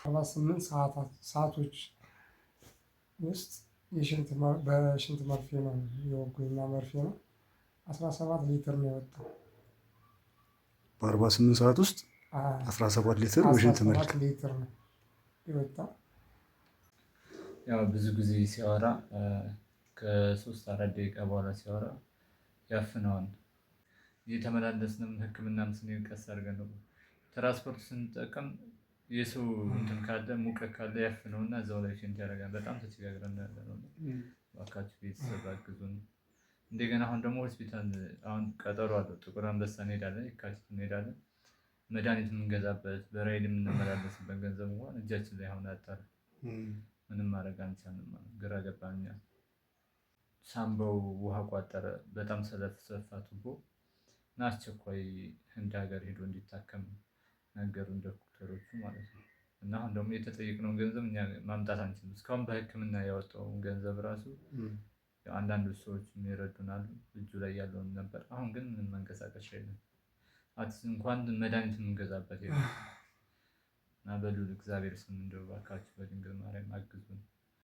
48 ሰዓቶች ውስጥ በሽንት መርፌ ነው የወጉኝና መርፌ ነው 17 ሊትር ነው የወጣው። በ48 ሰዓት ውስጥ 17 ሊትር በሽንት መልክ ነው የወጣው። ያው ብዙ ጊዜ ሲያወራ ከ3-4 ደቂቃ በኋላ ሲያወራ ያፍነዋል። እየተመላለስንም ሕክምናም ስንሄድ ቀስ አድርገን ነው ትራንስፖርት ስንጠቀም የሰው እንትን ካለ ሙቀት ካለ ያፍነውና እዛው ላይ ሽንት ያደርጋል። በጣም ተቸጋግረን ያለነው እባካችሁ ቤተሰብ አግዙን። እንደገና አሁን ደግሞ ሆስፒታል አሁን ቀጠሮ አለው። ጥቁር አንበሳ እንሄዳለን፣ የካቲት እንሄዳለን። መድኃኒት የምንገዛበት በራይድ የምንመላለስበት ገንዘብ እንኳን እጃችን ላይ አሁን አጣን። ምንም ማድረግ አንቻልም። ግራ ገባን። ሳምባው ውሃ ቋጠረ፣ በጣም ስለተሰፋ ቱቦ እና አስቸኳይ ህንድ ሀገር ሄዶ እንዲታከም ነገሩን ዶክተሮቹ ማለት ነው። እና አሁን ደግሞ የተጠየቅነውን ገንዘብ እኛ ማምጣት አንችልም። እስካሁን በህክምና ያወጣውን ገንዘብ ራሱ አንዳንድ ሰዎች ይረዱናል፣ እጁ ላይ ያለውን ነበር። አሁን ግን ምንም መንቀሳቀሻ የለም። እንኳን መድኃኒት የምንገዛበት የለም። እና በልዑል እግዚአብሔር ስም እንደው እባካችሁ በድንግል ማርያም አግዙን።